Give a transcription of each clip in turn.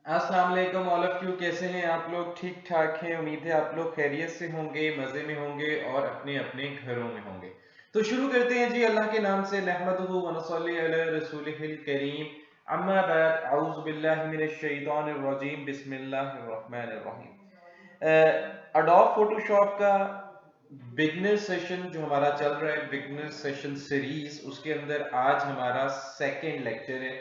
अस्सलाम वालेकुम all of you. कैसे हैं आप लोग? ठीक ठाक हैं? उम्मीद है आप लोग खैरियत से होंगे, मज़े में होंगे और अपने अपने घरों में होंगे। तो शुरू करते हैं जी अल्लाह के नाम से। नहमदुहु व नसल्ली अला रसूलिहिल करीम, अम्मा बाद, औज़ु बिल्लाहि मिनश शैतानिर रजीम, बिस्मिल्लाहिर रहमानिर रहीम। अडोब फोटोशॉप का बिगनर सेशन जो हमारा चल रहा है, बिगनर सेशन सीरीज, उसके अंदर आज हमारा सेकेंड लेक्चर है,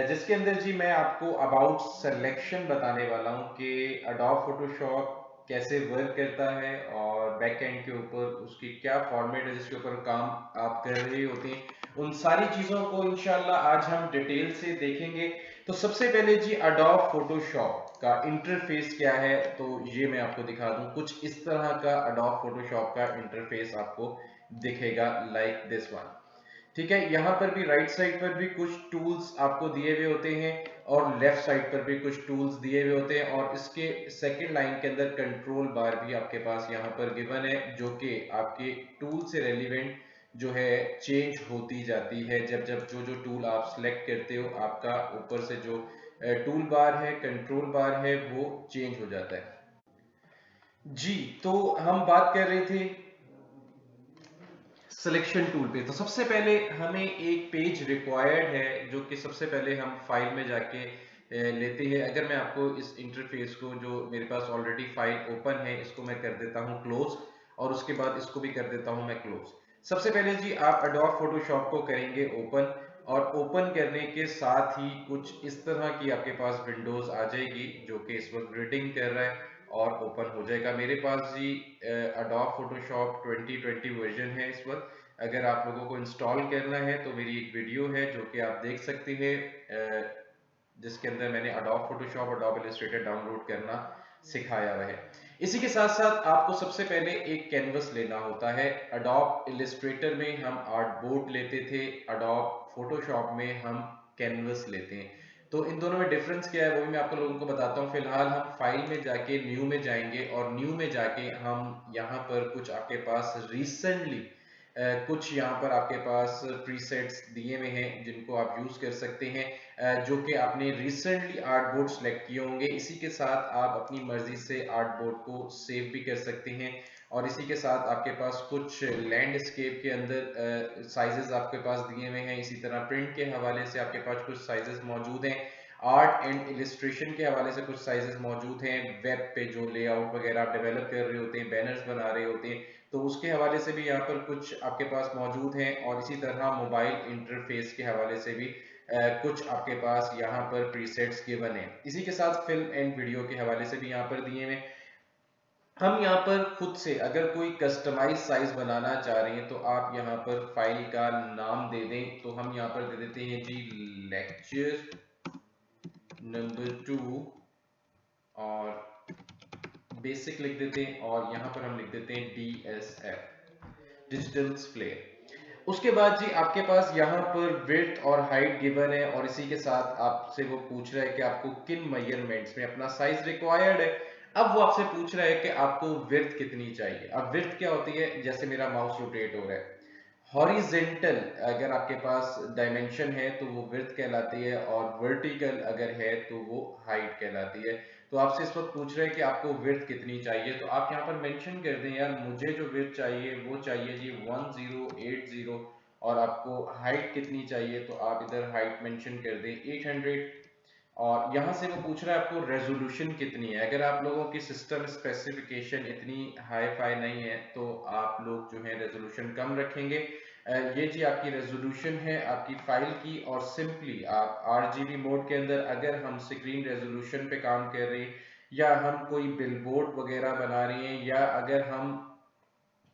जिसके अंदर जी मैं आपको अबाउट सिलेक्शन बताने वाला हूँ कि अडोब फोटोशॉप कैसे वर्क करता है और बैक एंड के ऊपर उसकी क्या फॉर्मेट है जिसके ऊपर काम आप कर रहे होते हैं। उन सारी चीज़ों को इंशाल्लाह आज हम डिटेल से देखेंगे। तो सबसे पहले जी अडोब फोटोशॉप का इंटरफेस क्या है, तो ये मैं आपको दिखा दूं। कुछ इस तरह का अडोब फोटोशॉप का इंटरफेस आपको दिखेगा, लाइक दिस वन। ठीक है, यहाँ पर भी राइट साइड पर भी कुछ टूल्स आपको दिए हुए होते हैं और लेफ्ट साइड पर भी कुछ टूल्स दिए हुए होते हैं, और इसके सेकंड लाइन के अंदर कंट्रोल बार भी आपके पास यहाँ पर गिवन है, जो कि आपके टूल से रेलिवेंट जो है चेंज होती जाती है। जब जब जो जो टूल आप सिलेक्ट करते हो, आपका ऊपर से जो टूल बार है, कंट्रोल बार है, वो चेंज हो जाता है जी। तो हम बात कर रहे थे सिलेक्शन टूल पे। तो सबसे पहले हमें एक पेज रिक्वायर्ड है, जो कि सबसे पहले हम फाइल में जाके लेते हैं। अगर मैं आपको इस इंटरफेस को, जो मेरे पास ऑलरेडी फाइल ओपन है, इसको मैं कर देता हूं क्लोज, और उसके बाद इसको भी कर देता हूं मैं क्लोज। सबसे पहले जी आप अडोब फोटोशॉप को करेंगे ओपन, और ओपन करने के साथ ही कुछ इस तरह की आपके पास विंडोज आ जाएगी, जो कि इस वक्त रीडिंग कर रहा है और ओपन हो जाएगा। मेरे पास जी अडोब फोटोशॉप 2020 वर्जन है इस वक्त। अगर आप लोगों को इंस्टॉल करना है तो मेरी एक वीडियो है जो कि आप देख सकते हैं, जिसके अंदर मैंने Adobe Photoshop, Adobe Illustrator download करना सिखाया हुआ है। इसी के साथ साथ आपको सबसे पहले एक कैनवस लेना होता है। अडोब इलस्ट्रेटर में हम आर्टबोर्ड लेते थे, अडोब फोटोशॉप में हम कैनवस लेते हैं। तो इन दोनों में डिफरेंस क्या है वो भी मैं आप लोगों को बताता हूँ। फिलहाल हम फाइल में जाके न्यू में जाएंगे, और न्यू में जाके हम यहाँ पर कुछ आपके पास रिसेंटली कुछ यहाँ पर आपके पास प्रीसेट्स दिए हुए हैं जिनको आप यूज कर सकते हैं, जो कि आपने रिसेंटली आर्टबोर्ड सेलेक्ट किए होंगे। इसी के साथ आप अपनी मर्जी से आर्टबोर्ड को सेव भी कर सकते हैं, और इसी के साथ आपके पास कुछ लैंडस्केप के अंदर साइजेस आपके पास दिए हुए हैं। इसी तरह प्रिंट के हवाले से आपके पास कुछ साइजेस मौजूद हैं, आर्ट एंड इलिस्ट्रेशन के हवाले से कुछ साइजेस मौजूद हैं, वेब पे जो लेआउट वगैरह आप डेवलप कर रहे होते हैं, बैनर्स बना रहे होते हैं, तो उसके हवाले से भी यहाँ पर कुछ आपके पास मौजूद हैं। और इसी तरह मोबाइल इंटरफेस के हवाले से भी कुछ आपके पास यहाँ पर प्रीसेट्स गिवन है। इसी के साथ फिल्म एंड वीडियो के हवाले से भी यहाँ पर दिए हुए। हम यहाँ पर खुद से अगर कोई कस्टमाइज साइज बनाना चाह रहे हैं, तो आप यहाँ पर फाइल का नाम दे दें। तो हम यहाँ पर दे देते हैं जी लेक्चर नंबर 2, और बेसिक लिख देते हैं, और यहाँ पर हम लिख देते हैं DSF, डिजिटल फ्लेयर। उसके बाद जी आपके पास यहाँ पर विड्थ और हाइट गिवन है, और इसी के साथ आपसे वो पूछ रहा है कि आपको किन मेजरमेंट्स में अपना साइज रिक्वायर्ड है। अब वो आपसे पूछ रहा है कि आपको विड्थ कितनी चाहिए। अब विड्थ क्या होती है, जैसे मेरा माउस रोटेट हो रहा है, हॉरिजेंटल अगर आपके पास डायमेंशन है तो वो विड्थ कहलाती है, और वर्टिकल अगर है तो वो हाइट कहलाती है। तो आपसे इस वक्त पूछ रहे हैं कि आपको विड्थ कितनी चाहिए, तो आप यहाँ पर मेंशन कर दें, यार मुझे जो विड्थ चाहिए वो चाहिए जी 1080, और आपको हाइट कितनी चाहिए, तो आप इधर हाइट मेंशन कर दें 800। और यहाँ से वो पूछ रहा है आपको रेजोल्यूशन कितनी है। अगर आप लोगों की सिस्टम स्पेसिफिकेशन इतनी हाई फाई नहीं है, तो आप लोग जो है रेजोल्यूशन कम रखेंगे। ये जी आपकी रेजोल्यूशन है आपकी फाइल की, और सिंपली आप RGB मोड के अंदर अगर हम स्क्रीन रेजोल्यूशन पे काम कर रहे हैं, या हम कोई बिलबोर्ड वगैरह बना रहे हैं, या अगर हम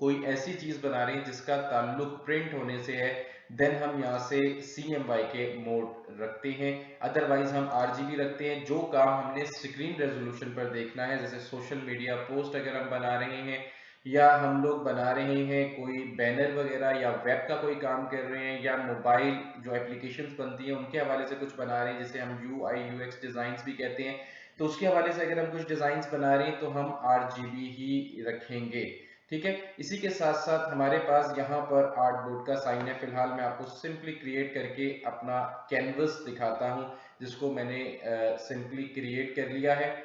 कोई ऐसी चीज बना रहे हैं जिसका ताल्लुक प्रिंट होने से है, देन हम यहाँ से CMY के मोड रखते हैं। अदरवाइज हम RGB रखते हैं। जो काम हमने स्क्रीन रेजोल्यूशन पर देखना है, जैसे सोशल मीडिया पोस्ट अगर हम बना रहे हैं, या हम लोग बना रहे हैं कोई बैनर वगैरह, या वेब का कोई काम कर रहे हैं, या मोबाइल जो एप्लीकेशंस बनती हैं उनके हवाले से कुछ बना रहे हैं, जिसे हम UI UX डिजाइंस भी कहते हैं, तो उसके हवाले से अगर हम कुछ डिजाइंस बना रहे हैं तो हम RGB ही रखेंगे। ठीक है। इसी के साथ साथ हमारे पास यहाँ पर आर्ट बोर्ड का साइन है। फिलहाल मैं आपको सिंपली क्रिएट करके अपना कैनवस दिखाता हूँ, जिसको मैंने सिंपली क्रिएट कर लिया है।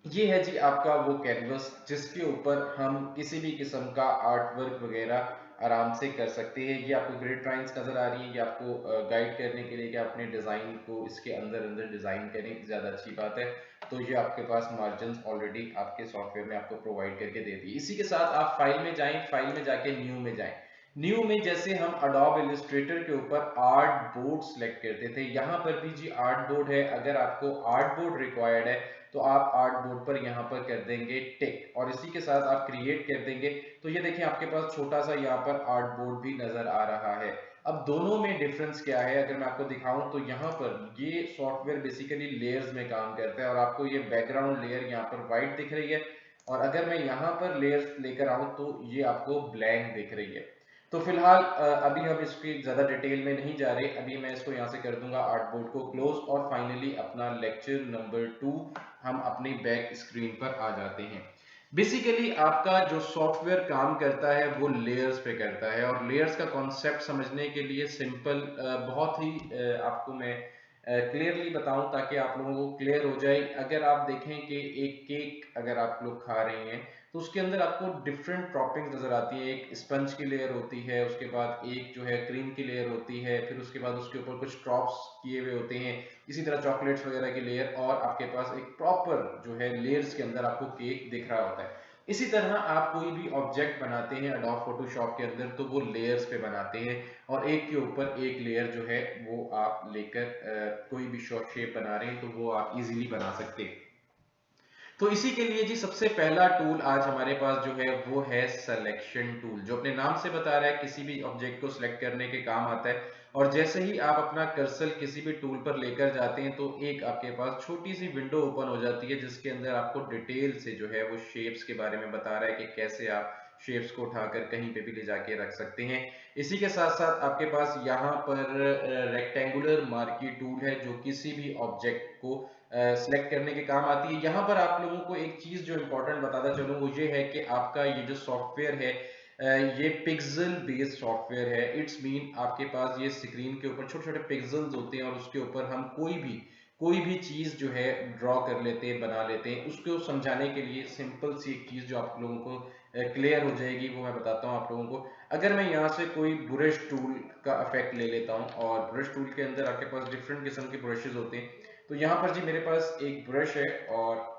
ये है जी आपका वो कैनवस जिसके ऊपर हम किसी भी किस्म का आर्ट वर्क वगैरह आराम से कर सकते हैं। ये आपको ग्रिड लाइंस नजर आ रही है, ये आपको गाइड करने के लिए कि अपने डिजाइन को इसके अंदर अंदर डिजाइन करें, ज्यादा अच्छी बात है। तो ये आपके पास मार्जिन ऑलरेडी आपके सॉफ्टवेयर में आपको प्रोवाइड करके देती है। इसी के साथ आप फाइल में जाएं, फाइल में जाके न्यू में जाएं। न्यू में जैसे हम अडोब इलस्ट्रेटर के ऊपर आर्ट बोर्ड सेलेक्ट करते थे, यहाँ पर भी जी आर्ट बोर्ड है। अगर आपको आर्ट बोर्ड रिक्वायर्ड है तो आप आर्ट बोर्ड पर यहाँ पर कर देंगे टिक, और इसी के साथ आप क्रिएट कर देंगे। तो ये देखिए आपके पास छोटा सा यहाँ पर आर्ट बोर्ड भी नजर आ रहा है। अब दोनों में डिफरेंस क्या है अगर मैं आपको दिखाऊं, तो यहाँ पर ये सॉफ्टवेयर बेसिकली लेयर्स में काम करता है, और आपको ये बैकग्राउंड लेयर यहाँ पर व्हाइट दिख रही है, और अगर मैं यहाँ पर लेयर्स लेकर आऊं तो ये आपको ब्लैक दिख रही है। तो फिलहाल अभी हम इसकी ज्यादा डिटेल में नहीं जा रहे। अभी मैं इसको यहाँ से कर दूंगा आर्ट बोर्ड को क्लोज, और फाइनली अपना लेक्चर नंबर 2 हम अपनी बैक स्क्रीन पर आ जाते हैं। बेसिकली आपका जो सॉफ्टवेयर काम करता है वो लेयर्स पे करता है, और लेयर्स का कॉन्सेप्ट समझने के लिए सिंपल बहुत ही आपको मैं क्लियरली बताऊं ताकि आप लोगों को क्लियर हो जाए। अगर आप देखें कि एक केक अगर आप लोग खा रहे हैं तो उसके अंदर आपको डिफरेंट टॉपिंग्स नजर आती है। एक स्पंज की लेयर होती है, उसके बाद एक जो है क्रीम की लेयर होती है, फिर उसके बाद उसके ऊपर कुछ ड्रॉप्स किए हुए होते हैं, इसी तरह चॉकलेट्स वगैरह की लेयर, और आपके पास एक प्रॉपर जो है लेयर्स के अंदर आपको केक दिख रहा होता है। इसी तरह आप कोई भी ऑब्जेक्ट बनाते हैं अडोब फोटोशॉप के अंदर तो वो लेयर्स पे बनाते हैं, और एक के ऊपर एक लेयर जो है वो आप लेकर कोई भी शेप बना रहे हैं तो वो आप इजीली बना सकते हैं। तो इसी के लिए जी सबसे पहला टूल आज हमारे पास जो है वो है सिलेक्शन टूल, जो अपने नाम से बता रहा है किसी भी ऑब्जेक्ट को सिलेक्ट करने के काम आता है। और जैसे ही आप अपना कर्सर किसी भी टूल पर लेकर जाते हैं तो एक आपके पास छोटी सी विंडो ओपन हो जाती है, जिसके अंदर आपको डिटेल से जो है वो शेप्स के बारे में बता रहा है कि कैसे आप शेप्स को उठाकर कहीं पे भी ले जाके रख सकते हैं। इसी के साथ साथ आपके पास यहाँ पर रेक्टेंगुलर मार्की टूल है, जो किसी भी ऑब्जेक्ट को सिलेक्ट करने के काम आती है। यहाँ पर आप लोगों को एक चीज जो इंपॉर्टेंट बताता चलूं वो ये है कि आपका ये जो सॉफ्टवेयर है ये पिक्सल बेस्ड सॉफ्टवेयर है। इट्स मीन आपके पास ये स्क्रीन के ऊपर छोटे छोटे पिक्सल्स होते हैं, और उसके ऊपर हम कोई भी चीज जो है ड्रॉ कर लेते हैं, बना लेते हैं। उसको समझाने के लिए सिंपल सी एक चीज जो आप लोगों को क्लियर हो जाएगी वो मैं बताता हूँ आप लोगों को। अगर मैं यहाँ से कोई ब्रश टूल का इफेक्ट ले लेता हूँ, और ब्रश टूल के अंदर आपके पास डिफरेंट किस्म के ब्रशेज होते हैं, तो यहाँ पर जी मेरे पास एक ब्रश है, और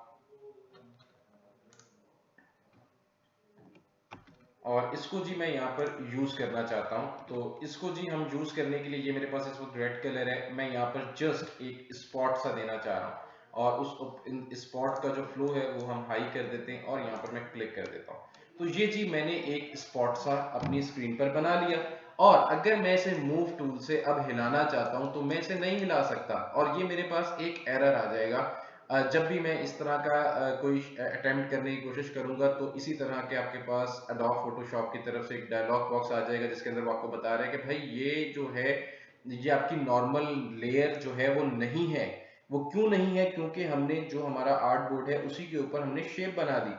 इसको जी मैं यहाँ पर यूज करना चाहता हूँ। तो इसको जी हम यूज करने के लिए, ये मेरे पास इस वक्त रेड कलर है, मैं यहाँ पर जस्ट एक स्पॉट सा देना चाह रहा हूँ, और उस स्पॉट का जो फ्लो है वो हम हाई कर देते हैं, और यहाँ पर मैं क्लिक कर देता हूँ। तो ये जी मैंने एक स्पॉट सा अपनी स्क्रीन पर बना लिया। और अगर मैं इसे मूव टूल से अब हिलाना चाहता हूं तो मैं इसे नहीं हिला सकता, और ये मेरे पास एक एरर आ जाएगा। जब भी मैं इस तरह का कोई अटेम्प्ट करने की कोशिश करूंगा तो इसी तरह के आपके पास अडोब फोटोशॉप की तरफ से एक डायलॉग बॉक्स आ जाएगा, जिसके अंदर वो आपको बता रहा है कि भाई ये जो है ये आपकी नॉर्मल लेयर जो है वो नहीं है। वो क्यों नहीं है? क्योंकि हमने जो हमारा आर्ट बोर्ड है उसी के ऊपर हमने शेप बना दी,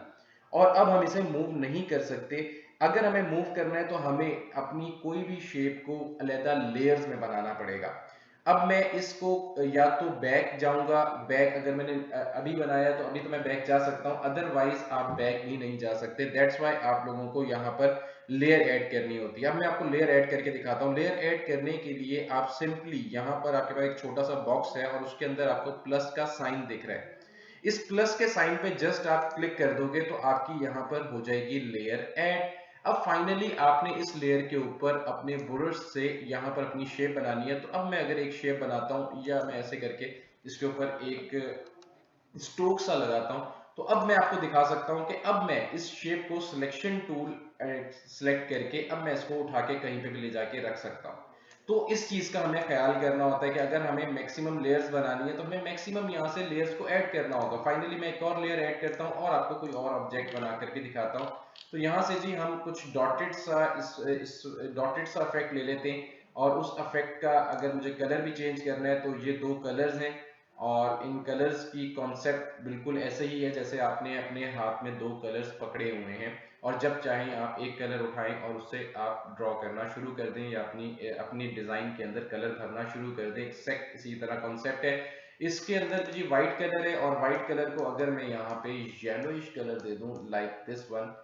और अब हम इसे मूव नहीं कर सकते। अगर हमें मूव करना है तो हमें अपनी कोई भी शेप को अलग लेयर्स में बनाना पड़ेगा। अब मैं इसको या तो बैक जाऊंगा, बैक अगर मैंने अभी बनाया तो अभी तो मैं बैक जा सकता हूं, अदरवाइज आप बैक भी नहीं जा सकते। दैट्स वाई आप लोगों को यहाँ पर लेयर ऐड करनी होती है। अब मैं आपको लेयर ऐड करके दिखाता हूँ। लेयर ऐड करने के लिए आप सिंपली यहाँ पर आपके पास एक छोटा सा बॉक्स है, और उसके अंदर आपको प्लस का साइन दिख रहा है। इस प्लस के साइन पे जस्ट आप क्लिक कर दोगे तो आपकी यहाँ पर हो जाएगी लेयर ऐड। अब फाइनली आपने इस लेयर के ऊपर अपने ब्रश से यहाँ पर अपनी शेप बनानी है। तो अब मैं अगर एक शेप बनाता हूँ, या मैं ऐसे करके इसके ऊपर एक स्ट्रोक सा लगाता हूँ, तो अब मैं आपको दिखा सकता हूँ कि अब मैं इस शेप को सिलेक्शन टूल सेलेक्ट करके अब मैं इसको उठा के कहीं पे भी ले जाके रख सकता हूँ। तो इस चीज का हमें ख्याल करना होता है कि अगर हमें मैक्सिमम लेयर्स बनानी है तो हमें मैक्सिमम यहाँ से लेयर्स को ऐड करना होगा। फाइनली मैं एक और लेयर ऐड करता हूँ और आपको कोई और ऑब्जेक्ट बना करके दिखाता हूँ। तो यहाँ से जी हम कुछ डॉटेड सा इस डॉटेड सा इफेक्ट ले लेते हैं, और उस इफेक्ट का अगर मुझे कलर भी चेंज करना है तो ये दो कलर्स हैं, और इन कलर्स की कॉन्सेप्ट बिल्कुल ऐसे ही है जैसे आपने अपने हाथ में दो कलर्स पकड़े हुए हैं, और जब चाहें आप एक कलर उठाएं और उससे आप ड्रॉ करना शुरू कर दें या अपनी अपनी डिज़ाइन के अंदर कलर भरना शुरू कर दें। एक्जैक्ट इसी तरह कॉन्सेप्ट है। इसके अंदर जी वाइट कलर है, और वाइट कलर को अगर मैं यहाँ पे येलोइश कलर दे दूं लाइक दिस वन,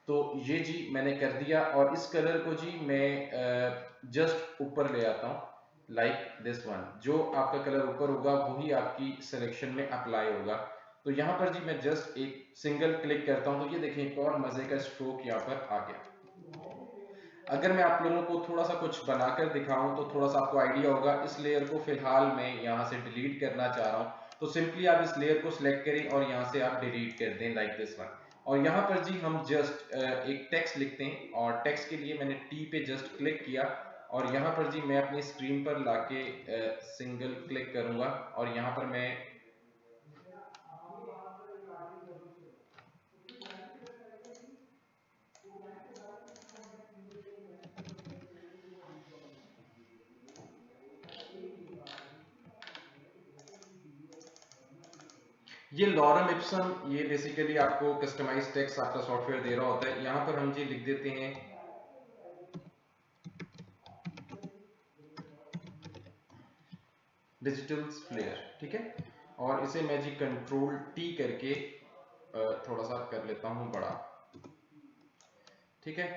तो ये जी मैंने कर दिया। और इस कलर को जी मैं जस्ट ऊपर ले आता हूँ लाइक दिस वन। जो आपका कलर ऊपर होगा वही आपकी सिलेक्शन में अप्लाई होगा। तो यहाँ पर जी मैं जस्ट एक सिंगल क्लिक करता हूँ, तो ये देखें एक और मजे का स्ट्रोक यहाँ पर आ गया। अगर मैं आप लोगों को थोड़ा सा कुछ बनाकर दिखाऊं तो थोड़ा सा आपको आइडिया होगा। इस लेयर को फिलहाल मैं यहाँ से डिलीट करना चाह रहा हूँ, तो सिंपली आप इस लेयर को सिलेक्ट करें और यहाँ से आप डिलीट कर दें लाइक दिस वन। और यहाँ पर जी हम जस्ट एक टेक्स्ट लिखते हैं, और टेक्स्ट के लिए मैंने टी पे जस्ट क्लिक किया, और यहाँ पर जी मैं अपनी स्क्रीन पर लाके सिंगल क्लिक करूंगा, और यहाँ पर मैं ये लॉरम इप्सम, ये बेसिकली आपको कस्टमाइज टेक्स्ट आपका सॉफ्टवेयर दे रहा होता है। यहाँ पर हम जी लिख देते हैं डिजिटल फ्लेयर, ठीक है। और इसे मैं जी कंट्रोल टी करके थोड़ा सा कर लेता हूँ बड़ा, ठीक है।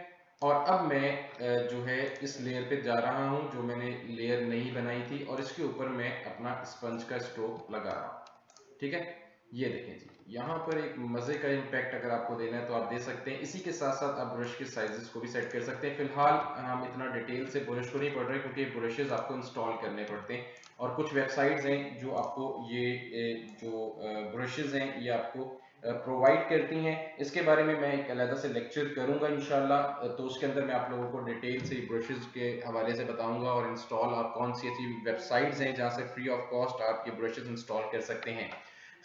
और अब मैं जो है इस लेयर पे जा रहा हूँ जो मैंने लेयर नहीं बनाई थी, और इसके ऊपर मैं अपना स्पंज का स्ट्रोक लगा रहा हूँ, ठीक है। ये देखें जी, यहाँ पर एक मजे का इम्पैक्ट अगर आपको देना है तो आप दे सकते हैं। इसी के साथ साथ आप ब्रश के साइजेस को भी सेट कर सकते हैं। फिलहाल हम इतना डिटेल से ब्रश को नहीं पढ़ रहे क्योंकि ब्रशेज आपको इंस्टॉल करने पड़ते हैं, और कुछ वेबसाइट्स हैं जो आपको ये जो ब्रशेज हैं ये आपको प्रोवाइड करती हैं। इसके बारे में मैं एक अलग से लेक्चर करूंगा इंशाल्लाह, तो उसके अंदर मैं आप लोगों को डिटेल से ब्रशेज के हवाले से बताऊंगा, और इंस्टॉल आप कौन सी ऐसी वेबसाइट्स हैं जहां से फ्री ऑफ कॉस्ट आप ये ब्रशेज इंस्टॉल कर सकते हैं।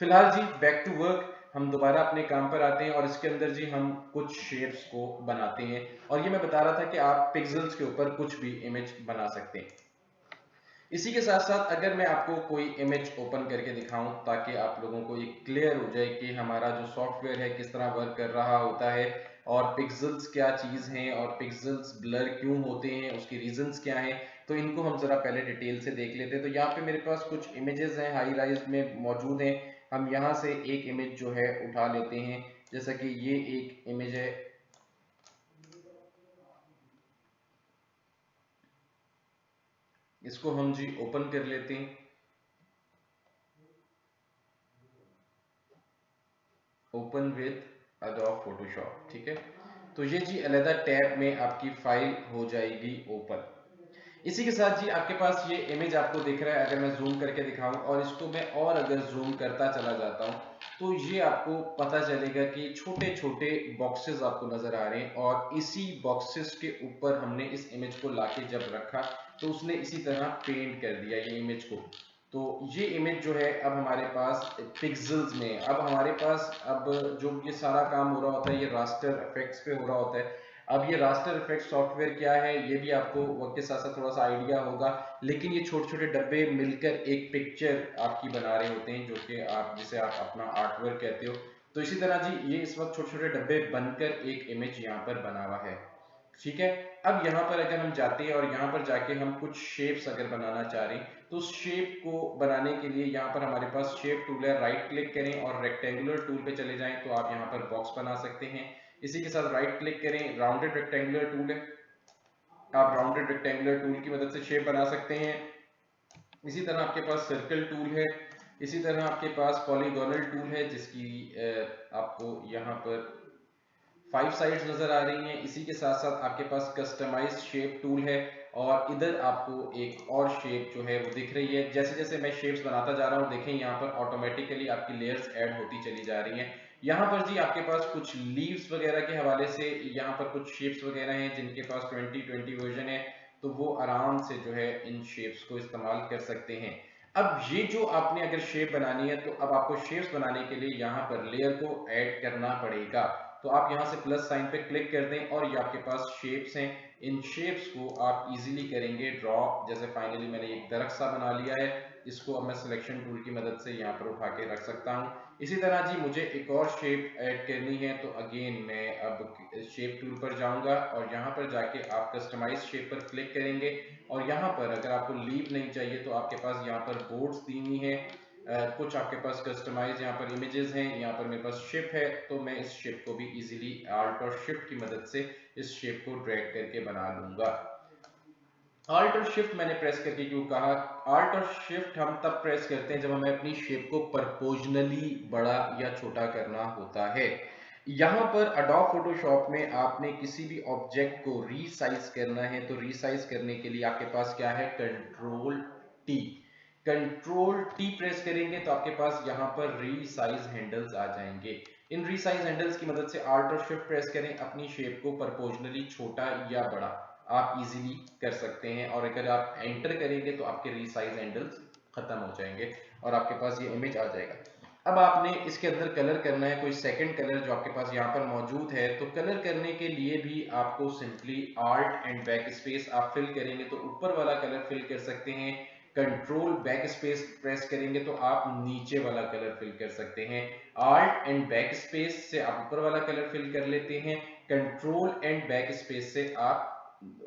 फिलहाल जी बैक टू वर्क, हम दोबारा अपने काम पर आते हैं, और इसके अंदर जी हम कुछ शेप्स को बनाते हैं। और ये मैं बता रहा था कि आप पिक्सेल्स के ऊपर कुछ भी इमेज बना सकते हैं। इसी के साथ साथ अगर मैं आपको कोई इमेज ओपन करके दिखाऊं ताकि आप लोगों को ये क्लियर हो जाए कि हमारा जो सॉफ्टवेयर है किस तरह वर्क कर रहा होता है, और पिक्सेल्स क्या चीज़ हैं, और पिक्सेल्स ब्लर क्यों होते हैं, उसके रीजंस क्या हैं, तो इनको हम जरा पहले डिटेल से देख लेते हैं। तो यहाँ पे मेरे पास कुछ इमेजेस हैं हाई राइज में मौजूद हैं। हम यहाँ से एक इमेज जो है उठा लेते हैं, जैसा कि ये एक इमेज है, इसको हम जी ओपन कर लेते हैं, ओपन विद एडोब फोटोशॉप, ठीक है। तो ये जी अलग टैब में आपकी फाइल हो जाएगी ओपन। इसी के साथ जी आपके पास ये इमेज आपको दिख रहा है, अगर मैं जूम करके दिखाऊं और इसको मैं और अगर जूम करता चला जाता हूं, तो ये आपको पता चलेगा कि छोटे छोटे बॉक्सेस आपको नजर आ रहे हैं, और इसी बॉक्सेस के ऊपर हमने इस इमेज को लाके जब रखा तो उसने इसी तरह पेंट कर दिया ये इमेज को। तो ये इमेज जो है अब हमारे पास पिक्सेल्स में, अब हमारे पास अब जो ये सारा काम हो रहा होता है ये रास्टर इफेक्ट्स पे हो रहा होता है। अब ये रास्टर इफेक्ट सॉफ्टवेयर क्या है ये भी आपको वक्त के साथ साथ थोड़ा सा आइडिया होगा, लेकिन ये छोटे छोटे डब्बे मिलकर एक पिक्चर आपकी बना रहे होते हैं, जो कि आप जिसे आप अपना आर्ट वर्क कहते हो। तो इसी तरह जी ये इस वक्त छोटे छोटे डब्बे बनकर एक इमेज यहाँ पर बना हुआ है, ठीक है। अब यहाँ पर अगर हम जाते हैं और यहाँ पर जाके हम कुछ शेप्स अगर बनाना चाह रहे हैं, तो उस शेप को बनाने के लिए यहाँ पर हमारे पास शेप टूल है, राइट क्लिक करें और रेक्टेंगुलर टूल पे चले जाएं तो आप यहाँ पर बॉक्स बना सकते हैं। इसी के साथ राइट क्लिक करें, राउंडेड रेक्टेंगुलर टूल है, आप राउंडेड रेक्टेंगुलर टूल की मदद से शेप बना सकते हैं। इसी तरह आपके पास सर्कल टूल है, इसी तरह आपके पास पॉलीगोनल टूल है जिसकी आपको यहाँ पर 5 साइड्स नजर आ रही हैं। इसी के साथ साथ आपके पास कस्टमाइज शेप टूल है, और इधर आपको एक और शेप जो है वो दिख रही है। जैसे जैसे मैं शेप्स बनाता जा रहा हूँ देखें यहाँ पर ऑटोमेटिकली आपकी लेयर्स ऐड होती चली जा रही हैं। यहाँ पर जी आपके पास कुछ लीव्स वगैरह के हवाले से यहाँ पर कुछ शेप्स वगैरह हैं जिनके पास 2020 वर्जन है, तो वो आराम से जो है इन शेप्स को इस्तेमाल कर सकते हैं। अब ये जो आपने अगर शेप बनानी है तो अब आपको शेप्स बनाने के लिए यहाँ पर लेयर को ऐड करना पड़ेगा। तो आप यहाँ से प्लस साइन पे क्लिक कर दें और ये आपके पास शेप्स हैं। इन शेप्स को आप इजीली करेंगे ड्रॉ। जैसे फाइनली मैंने एक दरख्त सा बना लिया है, इसको अब मैं सिलेक्शन टूल की मदद से यहाँ पर उठा के रख सकता हूँ। इसी तरह जी मुझे एक और शेप ऐड करनी है, तो अगेन मैं अब शेप टूल पर जाऊंगा और यहाँ पर जाके आप कस्टमाइज शेप पर क्लिक करेंगे और यहाँ पर अगर आपको लीव नहीं चाहिए तो आपके पास यहाँ पर बोर्ड्स दी हुई हैं, कुछ आपके पास कस्टमाइज यहाँ पर इमेजेस हैं, यहाँ पर मेरे पास शिप है, तो मैं इस शिप को भी इजीली आल्ट और शिफ्ट की मदद से इस शेप को ड्रैग करके बना लूंगा। आल्ट और शिफ्ट मैंने प्रेस करके क्यों कहा? आल्ट और शिफ्ट हम तब प्रेस करते हैं जब हमें अपनी शेप को प्रोपोर्शनली बड़ा या छोटा करना होता है। यहाँ पर अडोब फोटोशॉप में आपने किसी भी ऑब्जेक्ट को रीसाइज करना है, तो रीसाइज करने के लिए आपके पास क्या है? Control T. Control T press करेंगे तो आपके पास यहाँ पर रीसाइज हैंडल्स आ जाएंगे। इन रीसाइज हैंडल्स की मदद से आल्ट और शिफ्ट प्रेस करें, अपनी शेप को प्रोपोर्शनली छोटा या बड़ा आप इजीली कर सकते हैं। और अगर आप एंटर करेंगे तो आपके रीसाइज हैंडल्स खत्म हो जाएंगे और आपके पास ये इमेज आ जाएगा। अब आपने इसके अंदर कलर करना है, कोई सेकंड कलर जो आपके पास यहाँ पर मौजूद है, तो कलर करने के लिए भी आपको simply alt and back space आप फिल करेंगे तो ऊपर वाला कलर फिल कर सकते हैं। कंट्रोल बैक स्पेस प्रेस करेंगे तो आप नीचे वाला कलर फिल कर सकते हैं। आल्ट एंड बैक स्पेस से आप ऊपर वाला कलर फिल कर लेते हैं, कंट्रोल एंड बैक स्पेस से आप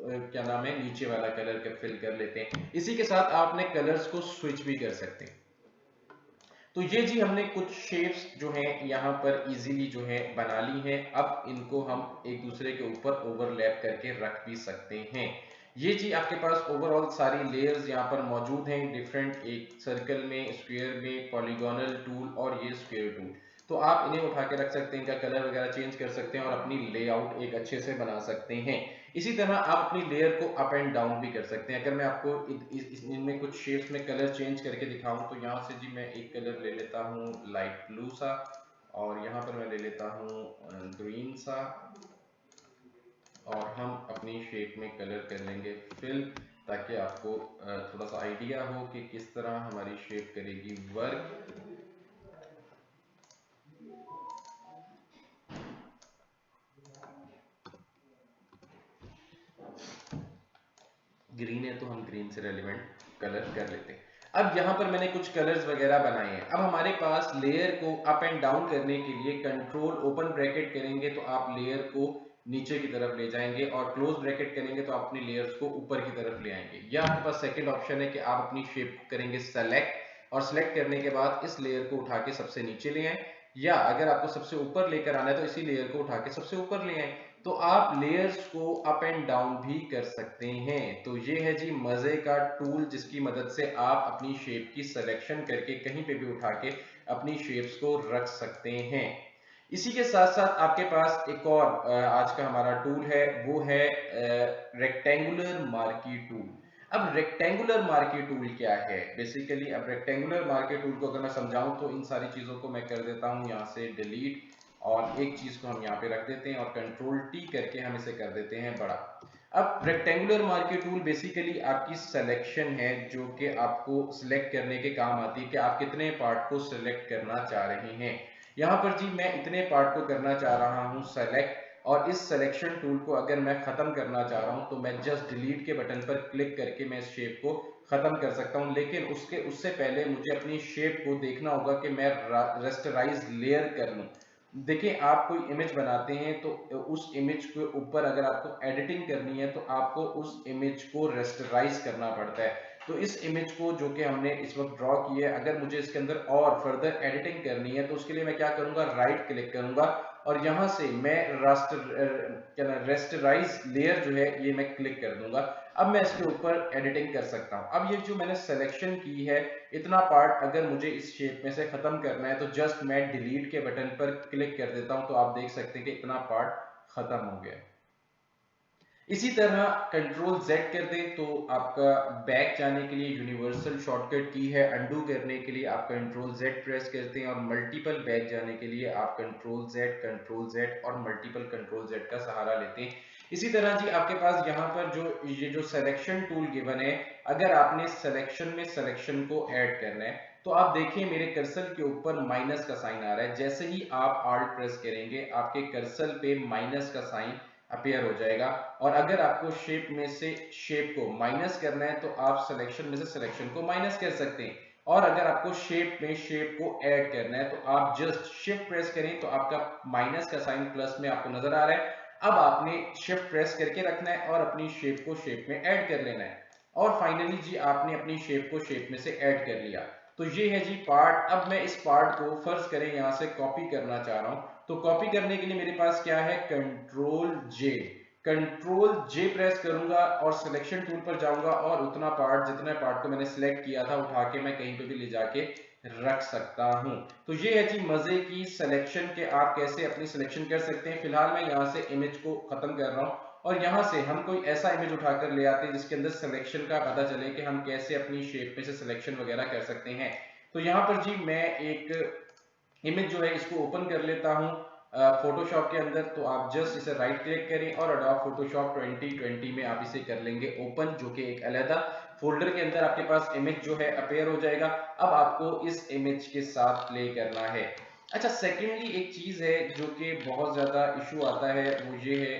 क्या नाम है नीचे वाला कलर फिल कर लेते हैं। इसी के साथ आपने कलर्स को स्विच भी कर सकते हैं। तो ये जी हमने कुछ शेप्स जो हैं यहाँ पर इजीली जो है बना ली हैं। अब इनको हम एक दूसरे के ऊपर ओवरलैप करके रख भी सकते हैं। ये जी आपके पास ओवरऑल सारी लेयर्स यहाँ पर मौजूद हैं डिफरेंट, एक सर्कल में, स्क्वायर में, पॉलीगोनल टूल और ये स्क्वायर टूल। तो आप इन्हें उठा के रख सकते हैं, इनका कलर वगैरह चेंज कर सकते हैं और अपनी लेआउट एक अच्छे से बना सकते हैं। इसी तरह आप अपनी लेयर को अप एंड डाउन भी कर सकते हैं। अगर मैं आपको इनमें कुछ शेप्स में कलर चेंज करके दिखाऊं तो यहाँ से जी मैं एक कलर ले लेता हूँ लाइट ब्लू सा और यहाँ पर मैं ले लेता हूँ ग्रीन सा और हम अपनी शेप में कलर कर लेंगे फिल, ताकि आपको थोड़ा सा आइडिया हो कि किस तरह हमारी शेप करेगी वर्क। ग्रीन है तो हम ग्रीन से रेलिवेंट कलर कर लेते हैं। अब यहाँ पर मैंने कुछ कलर्स वगैरह बनाए हैं। अब हमारे पास लेयर को अप एंड डाउन करने के लिए कंट्रोल ओपन ब्रैकेट करेंगे तो आप लेयर को नीचे की तरफ ले जाएंगे और क्लोज ब्रैकेट करेंगे तो अपनी लेयर्स को ऊपर की तरफ ले आएंगे। यह आपके पास सेकंड ऑप्शन है कि आप अपनी शेप को करेंगे सेलेक्ट और सेलेक्ट करने के बाद इस लेयर को उठा के सबसे नीचे ले आए, या अगर आपको सबसे ऊपर लेकर आना है तो इसी लेयर को उठा के सबसे ऊपर ले आए। तो आप लेयर्स को अप एंड डाउन भी कर सकते हैं। तो ये है जी मजे का टूल जिसकी मदद से आप अपनी शेप की सिलेक्शन करके कहीं पे भी उठा के अपनी शेप्स को रख सकते हैं। इसी के साथ साथ आपके पास एक और आज का हमारा टूल है, वो है रेक्टेंगुलर मार्की टूल। अब रेक्टेंगुलर मार्की टूल क्या है बेसिकली? अब रेक्टेंगुलर मार्की टूल को अगर मैं समझाऊं तो इन सारी चीजों को मैं कर देता हूं यहाँ से डिलीट और एक चीज को हम यहाँ पे रख देते हैं और कंट्रोल टी करके हम इसे कर देते हैं बड़ा। अब रेक्टेंगुलर मार्की टूल बेसिकली आपकी सिलेक्शन है जो कि आपको सिलेक्ट करने के काम आती है कि आप कितने पार्ट को सिलेक्ट करना चाह रहे हैं। यहाँ पर जी मैं इतने पार्ट को करना चाह रहा हूँ सेलेक्ट, और इस सिलेक्शन टूल को अगर मैं खत्म करना चाह रहा हूँ तो मैं जस्ट डिलीट के बटन पर क्लिक करके मैं इस शेप को खत्म कर सकता हूँ। लेकिन उससे पहले मुझे अपनी शेप को देखना होगा कि मैं रेस्टराइज लेयर कर लूँ। देखिए आप कोई इमेज बनाते हैं तो उस इमेज के ऊपर अगर आपको एडिटिंग करनी है तो आपको उस इमेज को रेस्टराइज करना पड़ता है। तो इस इमेज को जो कि हमने इस वक्त ड्रॉ की है, अगर मुझे इसके अंदर और फर्दर एडिटिंग करनी है तो उसके लिए मैं क्या करूंगा, राइट क्लिक करूंगा और यहां से मैं रेस्टराइज लेयर जो है ये मैं क्लिक कर दूंगा। अब मैं इसके ऊपर एडिटिंग कर सकता हूं। अब ये जो मैंने सिलेक्शन की है इतना पार्ट अगर मुझे इस शेप में से खत्म करना है तो जस्ट मैं डिलीट के बटन पर क्लिक कर देता हूं, तो आप देख सकते हैं कि इतना पार्ट खत्म हो गया। इसी तरह कंट्रोल Z कर दें तो आपका बैक जाने के लिए यूनिवर्सल शॉर्टकट की है, अंडू करने के लिए आप कंट्रोल Z प्रेस करते हैं और मल्टीपल बैक जाने के लिए आप कंट्रोल Z और मल्टीपल कंट्रोल Z का सहारा लेते हैं। इसी तरह जी आपके पास यहाँ पर जो सिलेक्शन टूल गिवन है, अगर आपने सिलेक्शन में सिलेक्शन को ऐड करना है तो आप देखिए मेरे कर्सर के ऊपर माइनस का साइन आ रहा है। जैसे ही आप Alt प्रेस करेंगे आपके कर्सर पे माइनस का साइन अपीयर हो जाएगा। और अगर आपको शेप में से शेप को माइनस करना है तो आप सिलेक्शन में से सिलेक्शन को माइनस कर सकते हैं। और अगर आपको शेप में शेप को ऐड करना है तो आप जस्ट शिफ्ट प्रेस करें तो आपका माइनस का साइन प्लस में आपको नजर आ रहा है। अब आपने शिफ्ट प्रेस करके रखना है और अपनी शेप को शेप में ऐड कर लेना है। और फाइनली जी आपने अपनी शेप को शेप में से ऐड कर लिया। तो ये है जी पार्ट। अब मैं इस पार्ट को फर्ज करें यहां से कॉपी करना चाह रहा हूं, तो कॉपी करने के लिए मेरे पास क्या है, कंट्रोल जे प्रेस करूंगा और सिलेक्शन टूल पर जाऊंगा और उतना पार्ट जितना पार्ट को मैंने सिलेक्ट किया था उठा के मैं कहीं पे भी ले जाके रख सकता हूं। तो ये है जी मजे की सिलेक्शन के आप कैसे अपनी सिलेक्शन कर सकते हैं। फिलहाल मैं यहां से इमेज को खत्म कर रहा हूं और यहां से हम कोई ऐसा इमेज उठाकर ले आते हैं जिसके अंदर सिलेक्शन का पता चले कि हम कैसे अपनी शेप में से सिलेक्शन वगैरह कर सकते हैं। तो यहाँ पर जी मैं एक इमेज जो है इसको ओपन कर लेता हूँ फोटोशॉप के अंदर। तो आप जस्ट इसे राइट क्लिक करें और अडोब फोटोशॉप 2020 में आप इसे कर लेंगे ओपन, जो कि एक अलग फोल्डर के अंदर आपके पास इमेज जो है अपीयर हो जाएगा। अब आपको इस इमेज के साथ प्ले करना है। अच्छा, सेकेंडली एक चीज है जो कि बहुत ज्यादा इशू आता है, वो ये है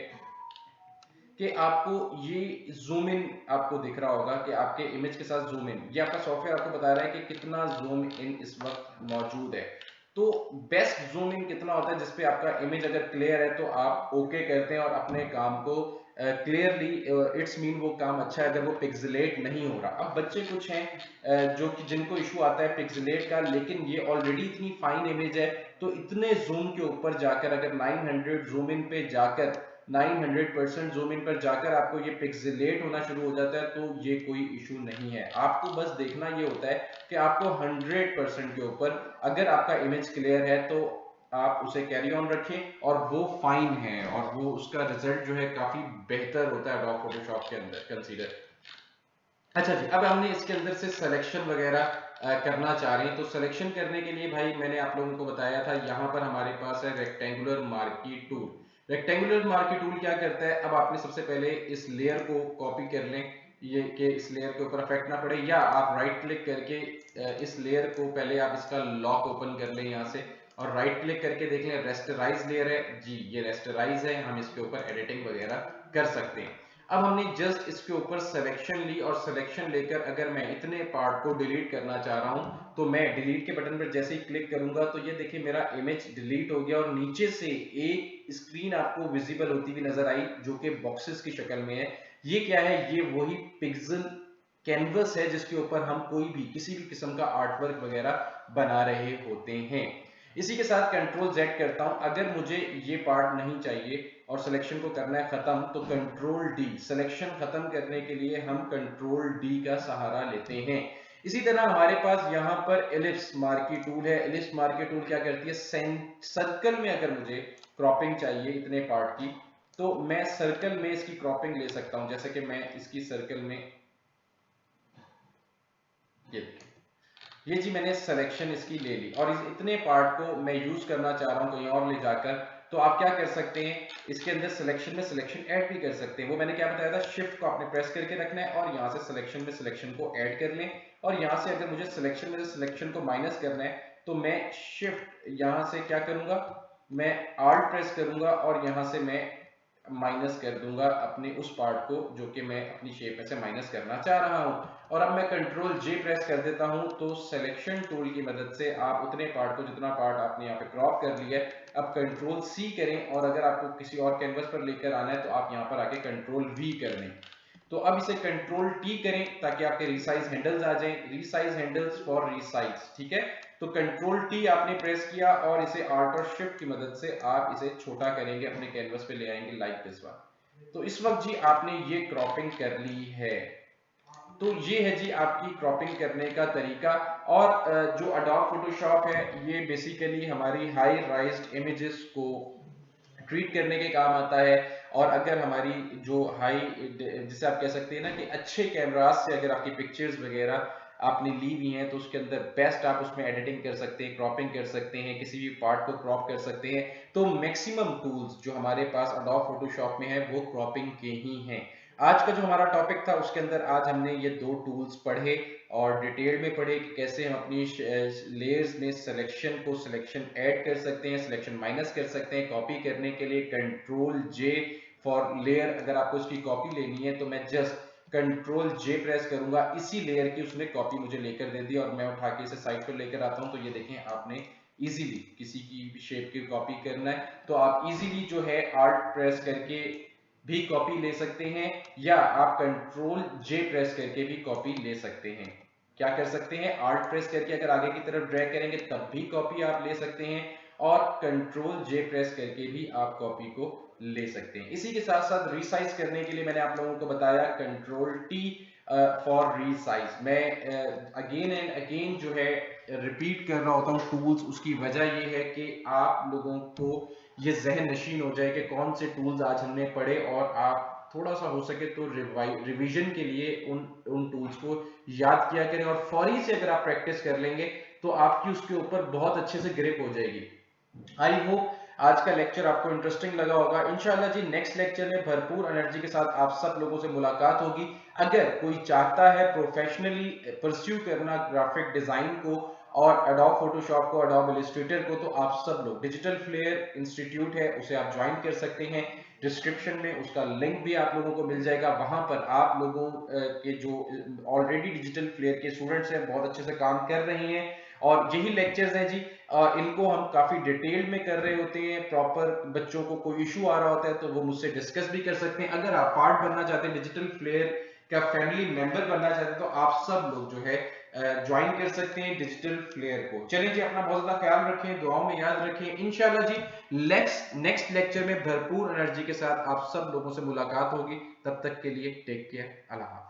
कि आपको ये जूम इन आपको दिख रहा होगा कि आपके इमेज के साथ जूम इन, ये आपका सॉफ्टवेयर आपको बता रहा है कि कितना जूम इन इस वक्त मौजूद है। तो बेस्ट जूम इन कितना होता है जिसपे आपका इमेज अगर क्लियर है तो आप ओके करते हैं और अपने काम को क्लियरली इट्स मीन वो काम अच्छा है अगर वो पिक्सेलेट नहीं हो रहा। अब बच्चे कुछ हैं जो कि जिनको इशू आता है पिक्सेलेट का, लेकिन ये ऑलरेडी इतनी फाइन इमेज है तो इतने जूम के ऊपर जाकर अगर 900 जूम इन पे जाकर 900% जूम इन पर जाकर आपको ये पिक्सेलेट होना शुरू हो जाता है तो ये कोई इशू नहीं है। आपको बस देखना ये होता है कि आपको 100% के ऊपर अगर आपका इमेज क्लियर है तो आप उसे कैरी ऑन रखें और वो फाइन है और वो उसका रिजल्ट जो है काफी बेहतर होता है एडोब फोटोशॉप के अंदर कंसीडर। अच्छा जी, अब हमने इसके अंदर से सिलेक्शन वगैरह करना चाह रहे हैं। तो सिलेक्शन करने के लिए भाई मैंने आप लोगों को बताया था यहाँ पर हमारे पास है rectangular marquee tool. Rectangular marquee tool क्या करता है, अब आपने सबसे पहले इस लेयर को कॉपी कर लें, ये कि इस लेयर के ऊपर इफेक्ट ना पड़े, या आप राइट क्लिक करके इस लेयर को पहले आप इसका लॉक ओपन कर लें यहाँ से और राइट क्लिक करके देख लें रेस्टराइज लेयर है जी, ये रेस्टराइज है, हम इसके ऊपर एडिटिंग वगैरह कर सकते हैं। अब हमने जस्ट इसके ऊपर सिलेक्शन ली और सिलेक्शन लेकर अगर मैं इतने पार्ट को डिलीट करना चाह रहा हूं तो मैं डिलीट के बटन पर जैसे ही क्लिक करूंगा तो ये देखिए मेरा इमेज डिलीट हो गया और नीचे से एक स्क्रीन आपको विजिबल होती हुई नजर आई जो कि बॉक्सेस की शक्ल में है। ये क्या है, ये वही पिक्सल कैनवस है जिसके ऊपर हम कोई भी किसी भी किस्म का आर्टवर्क वगैरह बना रहे होते हैं। इसी के साथ कंट्रोल जेड करता हूं, अगर मुझे ये पार्ट नहीं चाहिए और सिलेक्शन को करना है खत्म तो कंट्रोल डी, सिलेक्शन खत्म करने के लिए हम कंट्रोल डी का सहारा लेते हैं। इसी तरह हमारे पास यहाँ पर एलिप्स मार्की टूल है। एलिप्स मार्की टूल क्या करती है, सर्कल में अगर मुझे क्रॉपिंग चाहिए इतने पार्ट की तो मैं सर्कल में इसकी क्रॉपिंग ले सकता हूं। जैसे कि मैं इसकी सर्कल में ये जी मैंने सिलेक्शन इसकी ले ली और इस इतने पार्ट को मैं यूज करना चाह रहा हूं कहीं और ले जाकर, तो आप क्या कर सकते हैं, इसके अंदर सिलेक्शन में सिलेक्शन ऐड भी कर सकते हैं। वो मैंने क्या बताया था, शिफ्ट को आपने प्रेस करके रखना है और यहां से सिलेक्शन में सिलेक्शन को ऐड कर लें। और यहां से अगर मुझे सिलेक्शन में सिलेक्शन को माइनस करना है तो मैं शिफ्ट यहां से क्या करूंगा, मैं आल्ट प्रेस करूंगा और यहां से मैं माइनस कर दूंगा अपने उस पार्ट को जो कि मैं अपनी शेप में से माइनस करना चाह रहा हूं। और अब मैं कंट्रोल जे प्रेस कर देता हूं तो सिलेक्शन टूल की मदद से आप उतने पार्ट को, जितना पार्ट आपने यहाँ पे क्रॉप कर लिया है, अब कंट्रोल सी करें और अगर आपको किसी और कैनवस पर लेकर आना है तो आप यहाँ पर आके कंट्रोल वी कर लें। तो अब इसे कंट्रोल टी करें ताकि आपके रिसाइज हैंडल्स आ जाएं, रिसाइज हैंडल्स फॉर रिसाइज, ठीक है। तो कंट्रोल टी आपने प्रेस किया और इसे आल्ट और शिफ्ट की मदद से आप इसे छोटा करेंगे, अपने कैनवस पे ले आएंगे लाइक दिस वन। तो इस वक्त जी आपने ये क्रॉपिंग कर ली है। तो ये है जी आपकी क्रॉपिंग करने का तरीका। और जो अडोब फोटोशॉप है ये बेसिकली हमारी हाई राइज्ड इमेजेस को ट्रीट करने के काम आता है। और अगर हमारी जो हाई, जिसे आप कह सकते हैं ना कि अच्छे कैमरास से अगर आपकी पिक्चर्स वगैरह आपने ली हुई हैं तो उसके अंदर बेस्ट आप उसमें एडिटिंग कर सकते हैं, क्रॉपिंग कर सकते हैं, किसी भी पार्ट को क्रॉप कर सकते हैं। तो मैक्सिमम टूल्स जो हमारे पास अडोब फोटोशॉप में है वो क्रॉपिंग के ही हैं। आज का जो हमारा टॉपिक था उसके अंदर आज हमने ये दो टूल्स पढ़े और डिटेल में पढ़े कि कैसे हम अपनी लेयर्स में सिलेक्शन ऐड कर सकते हैं, सिलेक्शन माइनस कर सकते हैं। कॉपी करने के लिए कंट्रोल जे फॉर लेयर, अगर आपको इसकी कॉपी लेनी है तो मैं जस्ट कंट्रोल जे प्रेस करूंगा, इसी लेयर की उसने कॉपी मुझे लेकर दे दी और मैं उठा के इसे साइड पर लेकर आता हूं। तो ये देखें, आपने इजीली किसी की भी शेप की कॉपी करना है तो आप इजीली जो है आल्ट प्रेस करके भी कॉपी ले सकते हैं, या आप कंट्रोल जे प्रेस करके भी कॉपी ले सकते हैं। क्या कर सकते हैं, आल्ट प्रेस करके अगर आगे की तरफ ड्रैग करेंगे तब भी कॉपी आप ले सकते हैं, और कंट्रोल जे प्रेस करके भी आप कॉपी को ले सकते हैं। इसी के साथ साथ रीसाइज करने के लिए मैंने आप लोगों को बताया कंट्रोल टी फॉर रीसाइज। मैं अगेन एंड अगेन जो है रिपीट कर रहा होता हूँ टूल्स, उसकी वजह ये है कि आप लोगों को ये जहन नशीन हो जाए कि कौन से टूल्स आज हमने पढ़े, और आप थोड़ा सा हो सके तो रिवीजन के लिए उन टूल्स को याद किया करें, और फौरी से अगर आप प्रैक्टिस कर लेंगे तो आपकी उसके ऊपर बहुत अच्छे से ग्रिप हो जाएगी। आई होप आज का लेक्चर आपको इंटरेस्टिंग लगा होगा। इंशाल्लाह जी नेक्स्ट लेक्चर में भरपूर एनर्जी के साथ आप सब लोगों से मुलाकात होगी। अगर कोई चाहता है प्रोफेशनली परस्यू करना ग्राफिक डिजाइन को और एडोब फोटोशॉप को, एडोब इलस्ट्रेटर को, तो आप सब लोग डिजिटल फ्लेयर इंस्टीट्यूट है उसे आप ज्वाइन कर सकते हैं। डिस्क्रिप्शन में उसका लिंक भी आप लोगों को मिल जाएगा। वहां पर आप लोगों के जो ऑलरेडी डिजिटल फ्लेयर के स्टूडेंट्स हैं बहुत अच्छे से काम कर रहे हैं, और यही लेक्चर्स हैं जी, इनको हम काफी डिटेल में कर रहे होते हैं। प्रॉपर बच्चों को कोई इशू आ रहा होता है तो वो मुझसे डिस्कस भी कर सकते हैं। अगर आप पार्ट बनना चाहते हैं, डिजिटल फ्लेयर का फैमिली मेंबर बनना चाहते हैं, तो आप सब लोग जो है ज्वाइन कर सकते हैं डिजिटल फ्लेयर को। चलिए जी, अपना बहुत ज्यादा ख्याल रखें, दुआओं में याद रखें। इंशाल्लाह जी नेक्स्ट लेक्चर में भरपूर एनर्जी के साथ आप सब लोगों से मुलाकात होगी। तब तक के लिए टेक केयर, अल्लाह हाफिज।